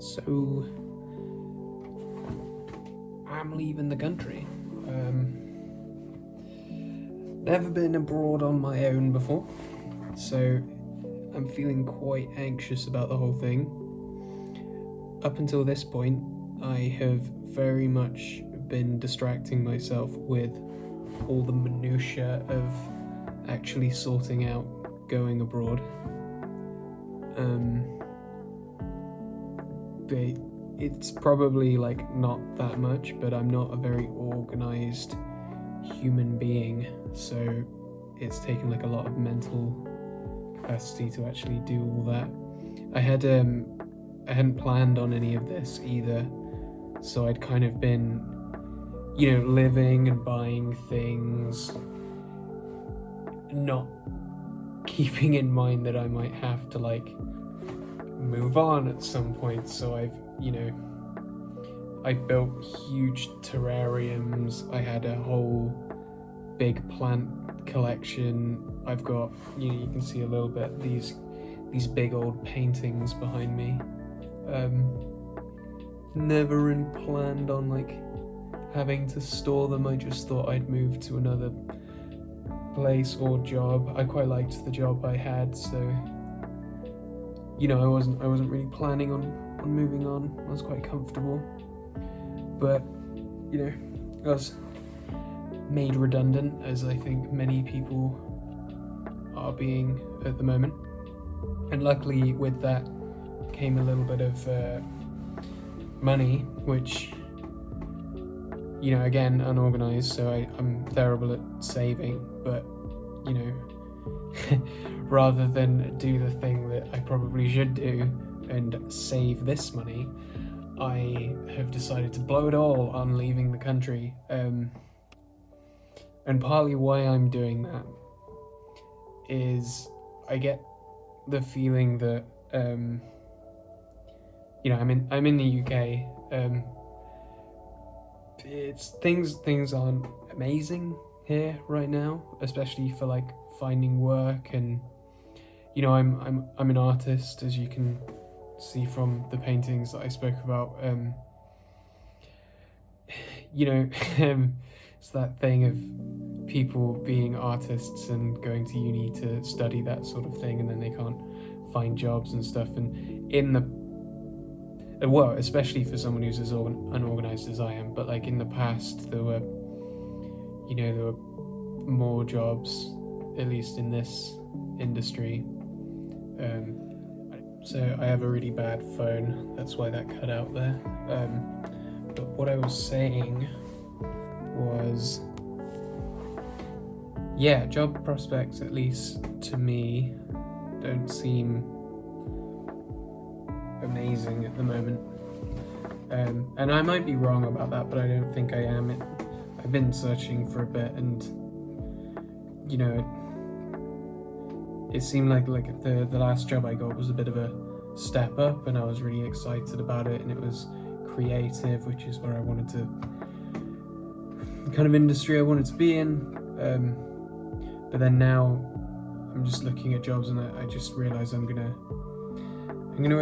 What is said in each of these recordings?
So I'm leaving the country. Never been abroad on my own before, so I'm feeling quite anxious about the whole thing. Up until this point, I have very much been distracting myself with all the minutiae of actually sorting out going abroad. It's probably not that much, but I'm not a very organized human being, so it's taken a lot of mental capacity to actually do all that. I hadn't planned on any of this either, so I'd kind of been, living and buying things, not keeping in mind that I might have to move on at some point. So I built huge terrariums. I had a whole big plant collection. I've got, you can see a little bit, these big old paintings behind me. Never really planned on having to store them. I just thought I'd move to another place or job. I quite liked the job I had, so I wasn't really planning on moving on. I was quite comfortable, but I was made redundant, as I think many people are being at the moment. And luckily with that came a little bit of money, which again, unorganized, so I'm terrible at saving, but rather than do the thing that I probably should do and save this money, I have decided to blow it all on leaving the country. And partly why I'm doing that is I get the feeling that I'm in the UK. It's things aren't amazing here right now, especially for finding work, and I'm an artist, as you can see from the paintings that I spoke about. It's that thing of people being artists and going to uni to study that sort of thing, and then they can't find jobs and stuff. And especially for someone who's as unorganized as I am, but in the past there were more jobs, at least in this industry. So I have a really bad phone, that's why that cut out there. But what I was saying was, job prospects, at least to me, don't seem amazing at the moment. And I might be wrong about that, but I don't think I am. I've been searching for a bit, and it seemed like the last job I got was a bit of a step up, and I was really excited about it, and it was creative, which is where I wanted to, the kind of industry I wanted to be in. But then now I'm just looking at jobs, and I just realize I'm gonna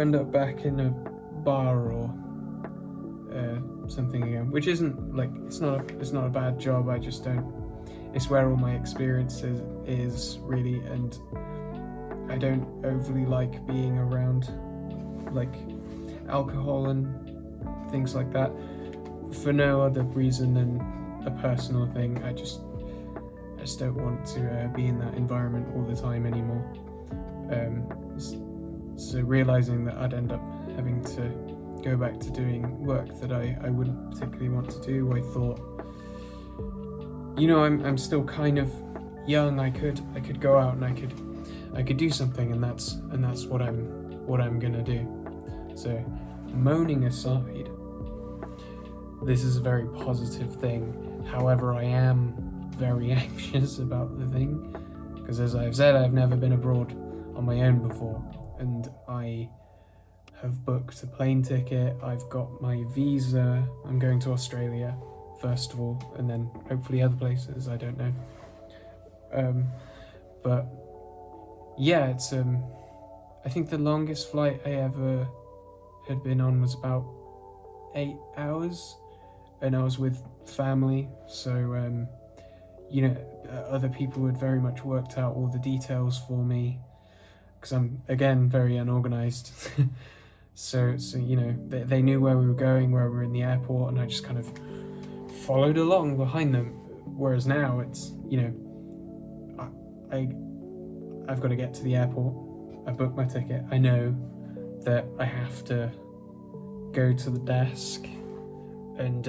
end up back in a bar or something again, which isn't it's not a bad job. I just don't. It's where all my experience is really, and I don't overly like being around alcohol and things like that, for no other reason than a personal thing. I just don't want to be in that environment all the time anymore. So realizing that I'd end up having to go back to doing work that I wouldn't particularly want to do, I thought, I'm still kind of young. I could go out and I could do something, and that's what I'm gonna do. So, moaning aside, this is a very positive thing. However, I am very anxious about the thing, because as I've said, I've never been abroad on my own before, and I have booked a plane ticket, I've got my visa, I'm going to Australia first of all, and then hopefully other places, I don't know. But yeah, it's I think the longest flight I ever had been on was about 8 hours, and I was with family, so other people had very much worked out all the details for me, because I'm, again, very unorganized. so they knew where we were going, where we were in the airport, and I just kind of followed along behind them. Whereas now it's, I've got to get to the airport, I've booked my ticket, I know that I have to go to the desk, and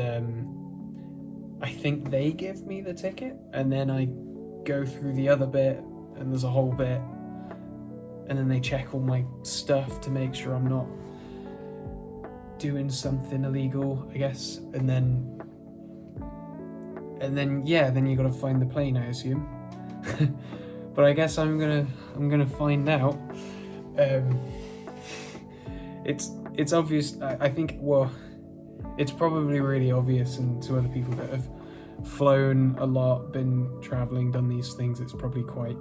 I think they give me the ticket, and then I go through the other bit, and there's a whole bit, and then they check all my stuff to make sure I'm not doing something illegal, I guess, and then you gotta find the plane, I assume. But I guess I'm gonna find out. It's obvious. I think. Well, it's probably really obvious, and to other people that have flown a lot, been traveling, done these things, it's probably quite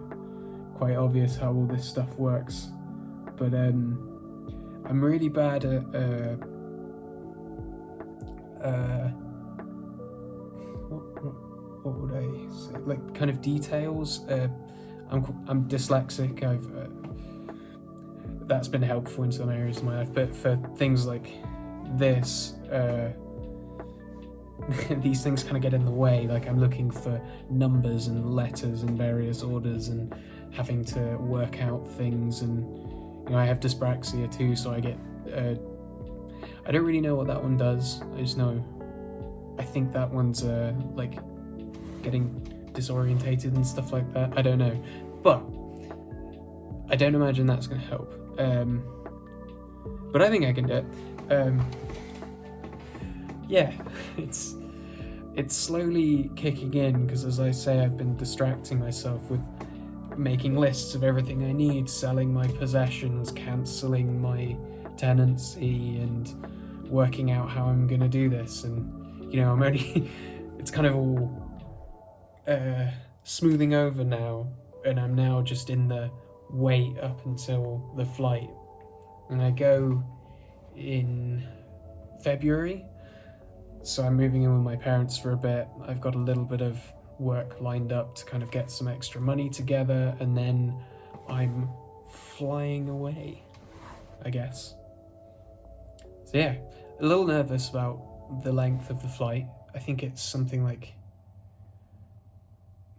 obvious how all this stuff works. But I'm really bad at what would I say? Like, kind of details. I'm dyslexic. That's been helpful in some areas of my life, but for things like this, these things kind of get in the way. Like, I'm looking for numbers and letters in various orders and having to work out things, and I have dyspraxia too, so I get I don't really know what that one does. I just know I think that one's like getting disorientated and stuff like that. I don't know, but I don't imagine that's going to help. But I think I can do it. Yeah, it's slowly kicking in, because, as I say, I've been distracting myself with making lists of everything I need, selling my possessions, cancelling my tenancy, and working out how I'm going to do this. And I'm only it's kind of all smoothing over now, and I'm now just in the wait up until the flight, and I go in February, so I'm moving in with my parents for a bit. I've got a little bit of work lined up to kind of get some extra money together, and then I'm flying away, I guess. So yeah, a little nervous about the length of the flight. I think it's something like,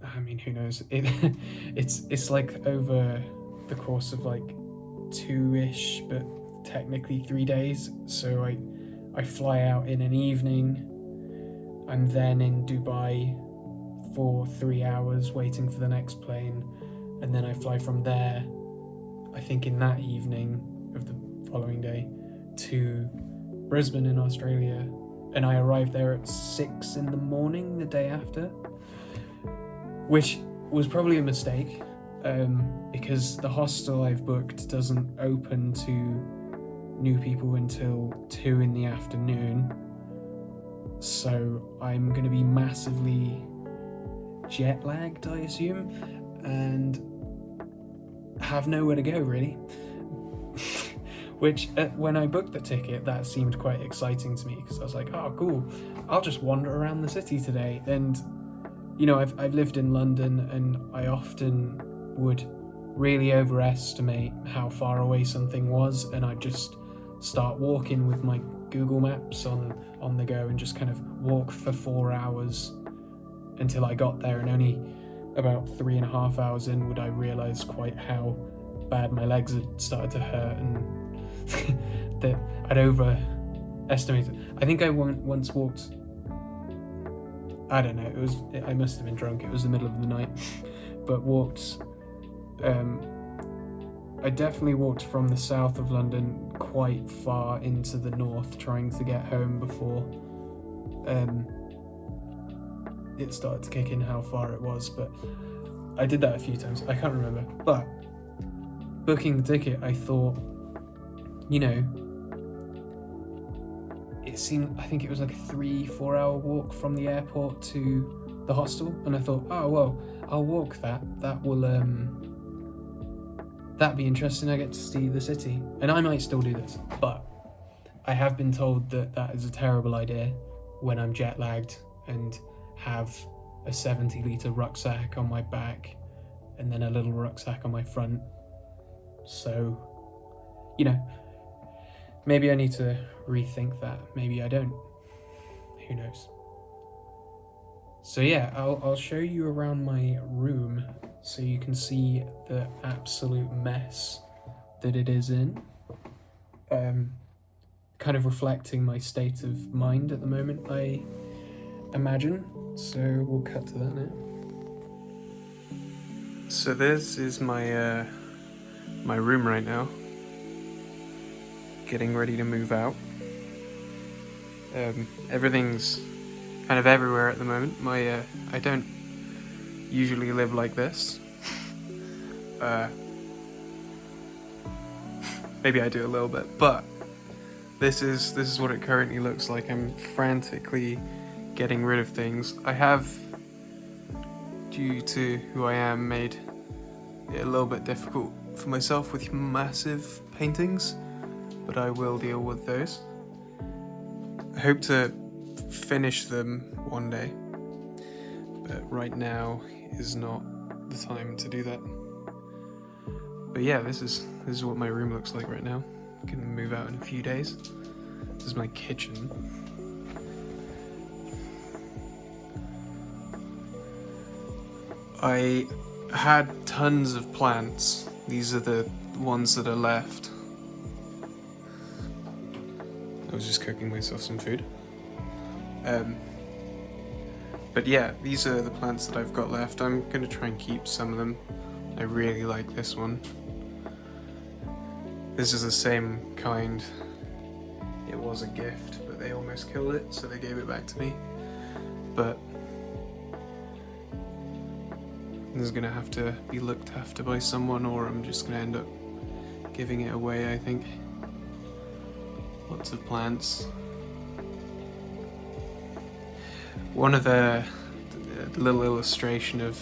I mean, who knows? It's like over the course of like 2-ish, but technically 3 days. So I fly out in an evening. I'm then in Dubai for 3 hours waiting for the next plane, and then I fly from there, I think in that evening of the following day, to Brisbane in Australia, and I arrived there at 6 a.m. the day after, which was probably a mistake, because the hostel I've booked doesn't open to new people until 2 p.m, so I'm going to be massively jet lagged, I assume, and have nowhere to go, really. Which, when I booked the ticket, that seemed quite exciting to me, because I was like, oh cool, I'll just wander around the city today. And I've lived in London, and I often would really overestimate how far away something was, and I'd just start walking with my Google Maps on the go, and just kind of walk for 4 hours until I got there, and only about 3.5 hours in would I realise quite how bad my legs had started to hurt, and that I'd overestimated. I think I once walked, I don't know, I must have been drunk, it was the middle of the night, but walked, I definitely walked from the south of London quite far into the north, trying to get home before it started to kick in how far it was. But I did that a few times, I can't remember. But booking the ticket, I thought, it seemed, I think it was like a 3-4 hour walk from the airport to the hostel, and I thought, oh well, I'll walk that will that'd be interesting, I get to see the city, and I might still do this. But I have been told that that is a terrible idea when I'm jet lagged and have a 70-litre rucksack on my back and then a little rucksack on my front. So, you know, maybe I need to rethink that. Maybe I don't. Who knows? So yeah, I'll show you around my room so you can see the absolute mess that it is in. Kind of reflecting my state of mind at the moment, I imagine. So we'll cut to that now. So this is my my room right now. Getting ready to move out. Everything's kind of everywhere at the moment. I don't usually live like this. Maybe I do a little bit, but this is what it currently looks like. I'm frantically getting rid of things. I have, due to who I am, made it a little bit difficult for myself with massive paintings, but I will deal with those. I hope to finish them one day, but right now is not the time to do that. But yeah, this is what my room looks like right now. I can move out in a few days. This is my kitchen. I had tons of plants. These are the ones that are left. I was just cooking myself some food. But yeah, these are the plants that I've got left. I'm gonna try and keep some of them. I really like this one. This is the same kind. It was a gift, but they almost killed it, so they gave it back to me. But this is gonna have to be looked after by someone, or I'm just gonna end up giving it away, I think. Lots of plants. One of the little illustration of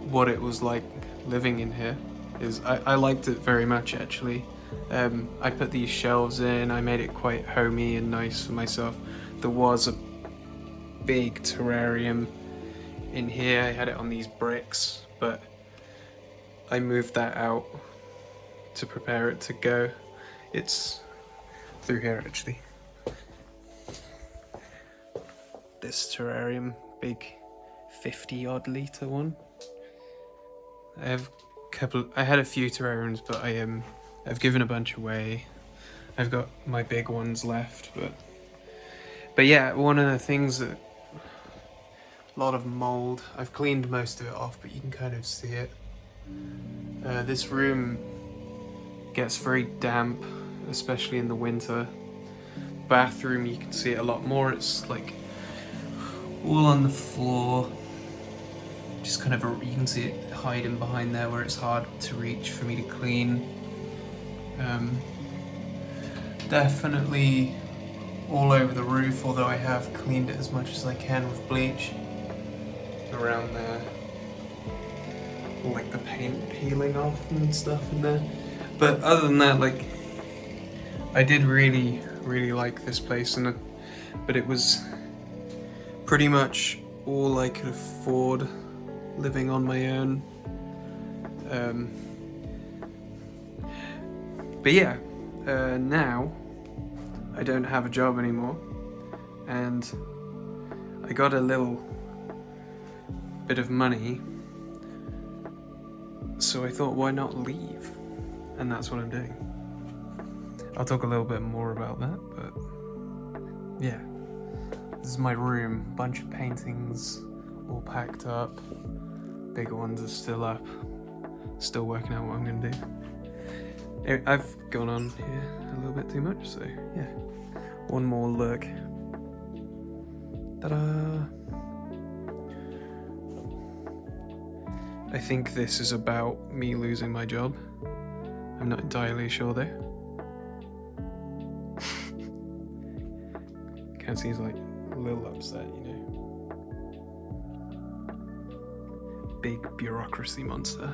what it was like living in here is I liked it very much, actually. I put these shelves in, I made it quite homey and nice for myself. There was a big terrarium in here. I had it on these bricks, but I moved that out to prepare it to go. It's through here, actually. This terrarium, big 50-odd litre one. I had a few terrariums, but I've given a bunch away. I've got my big ones left, but yeah, one of the things that, a lot of mold. I've cleaned most of it off, but you can kind of see it. This room gets very damp, especially in the winter. Bathroom, you can see it a lot more. It's like all on the floor. Just kind of, you can see it hiding behind there where it's hard to reach for me to clean. Definitely all over the roof, although I have cleaned it as much as I can with bleach. Around there. Like the paint peeling off and stuff in there. But other than that, like, I did really like this place, but it was pretty much all I could afford living on my own. But yeah, now I don't have a job anymore, and I got a little bit of money, so I thought, why not leave? And that's what I'm doing. I'll talk a little bit more about that, but yeah. This is my room, bunch of paintings all packed up. Bigger ones are still up. Still working out what I'm gonna do. I've gone on here a little bit too much, so yeah. One more look. Ta-da! I think this is about me losing my job. I'm not entirely sure though. Cat seems like a little upset, you know. Big bureaucracy monster.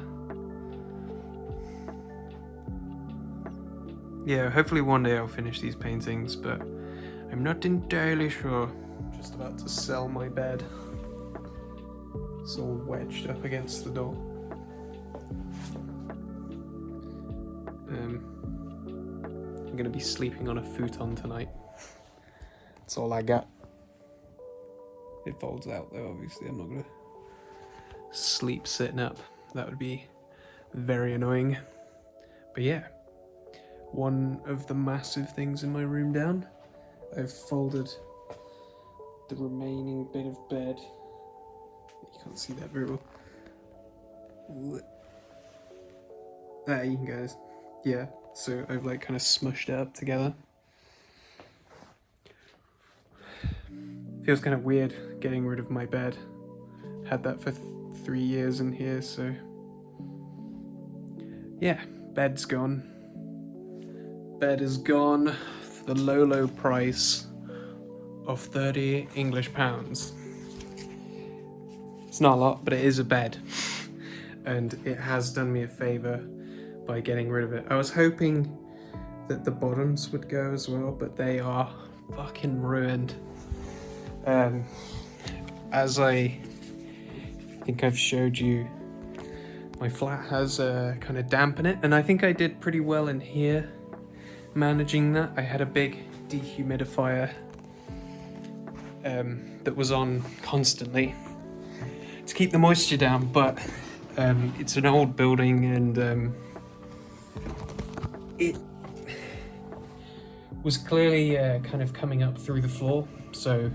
yeah, hopefully one day I'll finish these paintings, but I'm not entirely sure. Just about to sell my bed. It's all wedged up against the door. I'm gonna be sleeping on a futon tonight. That's all I got. It folds out though, obviously. I'm not gonna sleep sitting up. That would be very annoying. But yeah, one of the massive things in my room down, I've folded the remaining bit of bed. You can't see that very well. There you guys. Yeah, so I've like kind of smushed it up together. Feels kind of weird getting rid of my bed. Had that for 3 years in here, so yeah, bed's gone. Bed is gone for the low price of 30 English pounds. It's not a lot, but it is a bed. And it has done me a favour by getting rid of it. I was hoping that the bottoms would go as well, but they are fucking ruined. As I think I've showed you, my flat has a kind of damp in it, and I think I did pretty well in here managing that. I had a big dehumidifier that was on constantly to keep the moisture down, but it's an old building, and it was clearly kind of coming up through the floor, so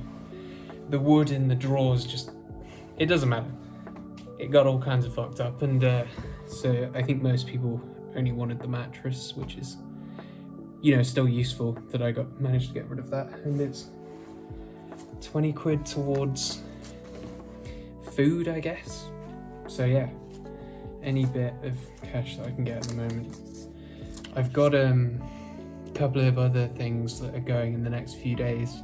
the wood in the drawers just, it doesn't matter. It got all kinds of fucked up, and so I think most people only wanted the mattress, which is, you know, still useful, that I managed to get rid of that, and it's 20 quid towards food, I guess. So yeah, any bit of cash that I can get at the moment. I've got a couple of other things that are going in the next few days.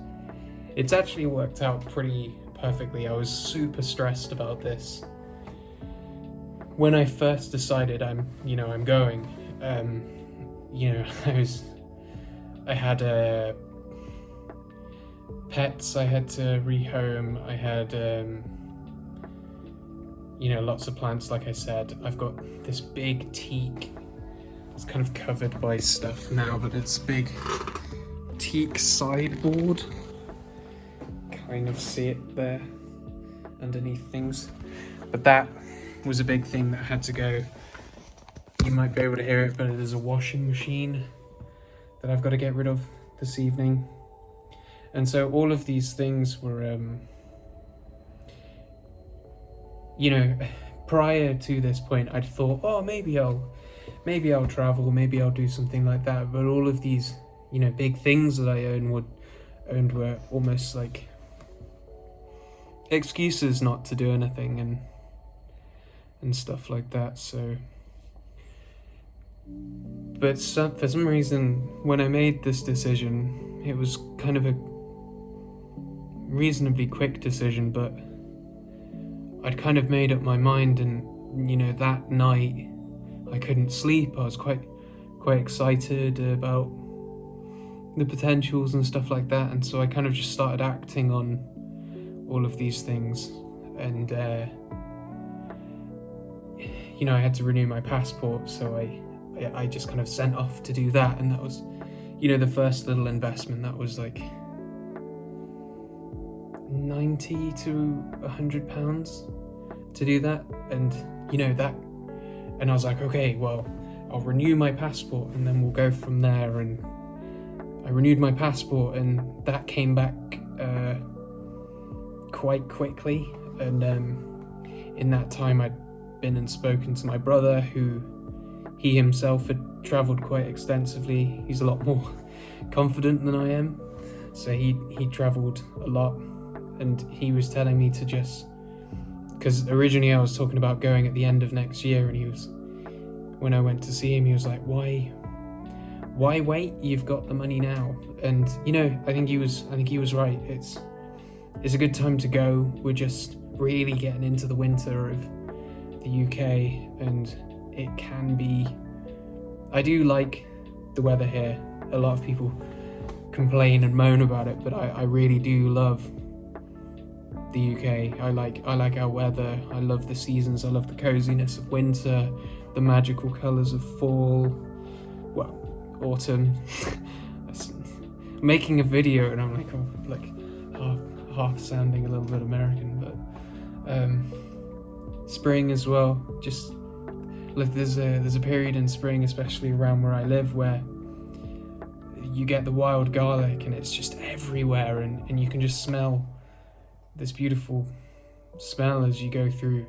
It's actually worked out pretty perfectly. I was super stressed about this when I first decided I'm going. I had pets I had to rehome. I had lots of plants, like I said. I've got this big teak. It's kind of covered by stuff now, but it's big teak sideboard. Kind of see it there underneath things. But that was a big thing that had to go. You might be able to hear it, but it is a washing machine that I've got to get rid of this evening. And so all of these things were, prior to this point, I'd thought, oh, maybe I'll travel, maybe I'll do something like that. But all of these, big things that I owned were almost like excuses not to do anything and stuff like that. So, but for some reason, when I made this decision, it was kind of a reasonably quick decision, but I'd kind of made up my mind, and that night I couldn't sleep. I was quite excited about the potentials and stuff like that, and so I kind of just started acting on all of these things. And I had to renew my passport, so I just kind of sent off to do that, and that was the first little investment. That was like 90 to 100 pounds to do that, and and I was like, okay, well, I'll renew my passport and then we'll go from there. And I renewed my passport, and that came back quite quickly, and in that time I'd been and spoken to my brother, who he himself had travelled quite extensively. He's a lot more confident than I am, so he travelled a lot, and he was telling me to just, because originally I was talking about going at the end of next year, and when I went to see him, he was like, why wait? You've got the money now. And I think he was right. It's a good time to go. We're just really getting into the winter of the UK, and it can be, I do like the weather here. A lot of people complain and moan about it, but I really do love the UK. I like our weather. I love the seasons. I love the coziness of winter, the magical colours of fall, well, autumn. Making a video and I'm like half sounding a little bit American, but spring as well. Just like there's a period in spring, especially around where I live, where you get the wild garlic and it's just everywhere, and you can just smell this beautiful smell as you go through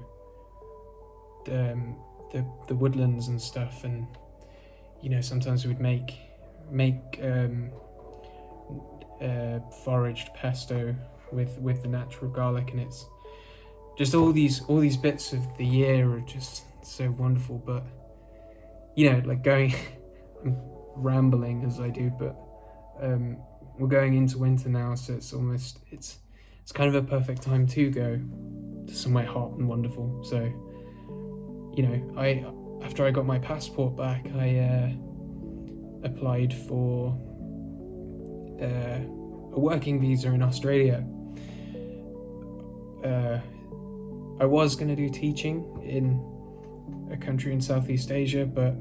the woodlands and stuff. And sometimes we'd make foraged pesto with the natural garlic, and it's just all these bits of the year are just so wonderful. But like going I'm rambling as I do, but we're going into winter now, so it's kind of a perfect time to go to somewhere hot and wonderful. So after I got my passport back, I applied for a working visa in Australia. I was going to do teaching in a country in Southeast Asia, but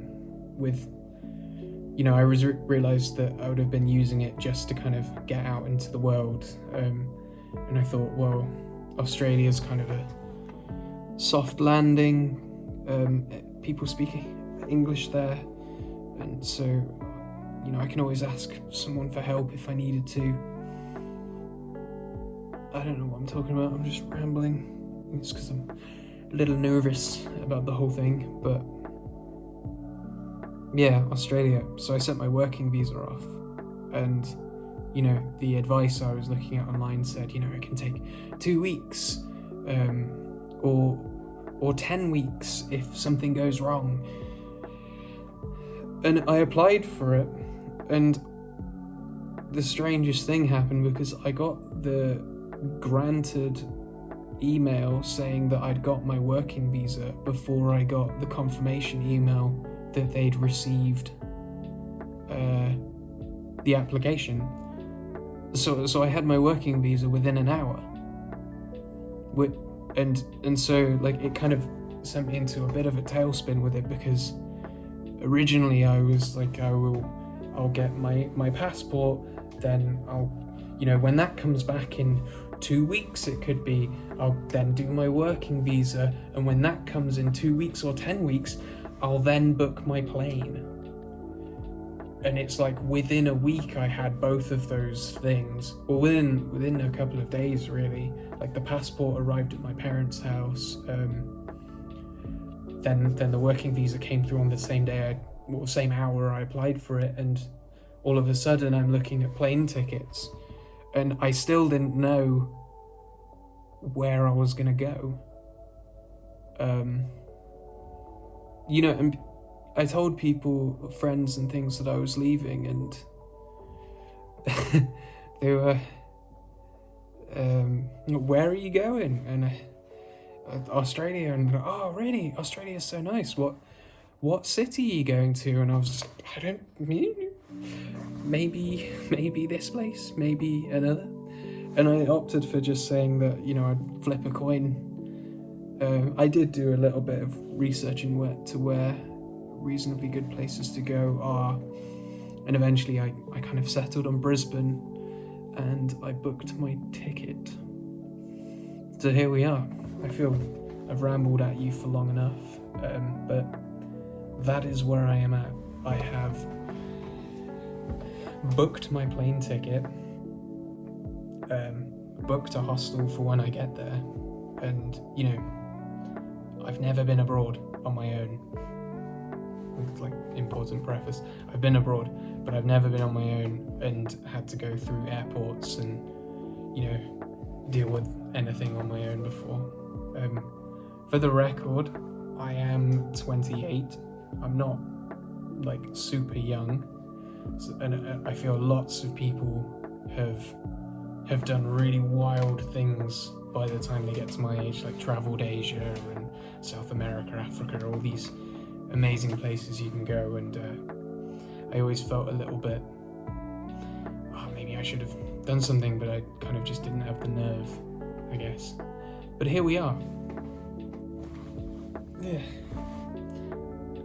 I realised that I would have been using it just to kind of get out into the world, and I thought, well, Australia's kind of a soft landing, people speak English there, and so I can always ask someone for help if I needed to. I don't know what I'm talking about, I'm just rambling. It's because I'm a little nervous about the whole thing, but yeah, Australia. So I sent my working visa off, and the advice I was looking at online said, it can take 2 weeks, or 10 weeks if something goes wrong. And I applied for it, and the strangest thing happened, because I got the granted email saying that I'd got my working visa before I got the confirmation email that they'd received the application. So I had my working visa within an hour, and so like it kind of sent me into a bit of a tailspin with it, because originally I was like, I'll get my passport, then I'll when that comes back in 2 weeks, it could be, I'll then do my working visa, and when that comes in 2 weeks or 10 weeks, I'll then book my plane. And it's like within a week I had both of those things, or within a couple of days really. Like the passport arrived at my parents' house, then the working visa came through on the same day, same hour I applied for it, and all of a sudden I'm looking at plane tickets, and I still didn't know where I was gonna go. And I told people, friends and things, that I was leaving, and they were, where are you going? And Australia. And oh, really? Australia's so nice. What city are you going to? And I was just, maybe this place, maybe another. And I opted for just saying that, I'd flip a coin. I did do a little bit of research into where reasonably good places to go are, and eventually I kind of settled on Brisbane, and I booked my ticket. So here we are. I feel I've rambled at you for long enough, but that is where I am at. I have booked my plane ticket, booked a hostel for when I get there, and I've never been abroad on my own. Like, important preface, I've been abroad, but I've never been on my own and had to go through airports and deal with anything on my own before. For the record, I am 28. I'm not like super young, and I feel lots of people have done really wild things by the time they get to my age, like traveled Asia and South America, Africa, all these amazing places you can go. And I always felt a little bit, oh, maybe I should have done something, but I kind of just didn't have the nerve, I guess. But here we are. Yeah,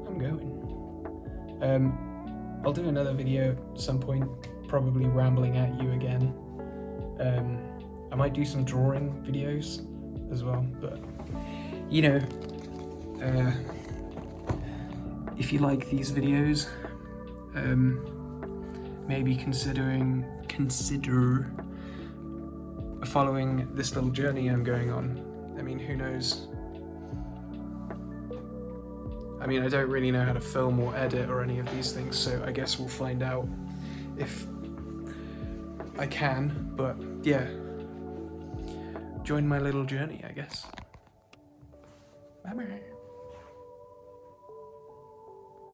I'm going. I'll do another video at some point, probably rambling at you again. I might do some drawing videos as well, but you know, if you like these videos, maybe consider following this little journey I'm going on. I mean, who knows? I mean, I don't really know how to film or edit or any of these things, so I guess we'll find out if I can, but yeah. Join my little journey, I guess. Bye-bye.